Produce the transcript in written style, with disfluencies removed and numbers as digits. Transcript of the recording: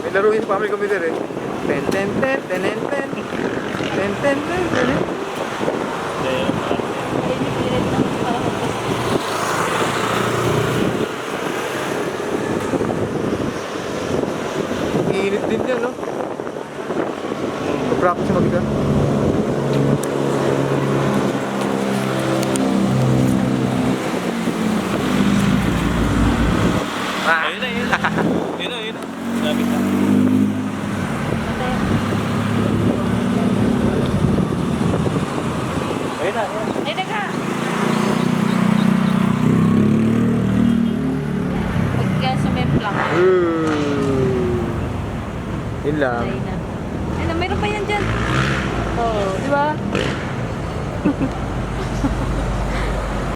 May laro yung family computer eh. Ten ten ten ten ten ten ten ten ten ten. Init din yan, no? Practice mag-isa. Ayun na, yun na. Yun na, yun na. Lapit na. Ayun na, ayun. Ay, teka! Pagka sa may plank. Yun lang. Ay na. Ay na, mayroon pa yan dyan. Oo, di ba?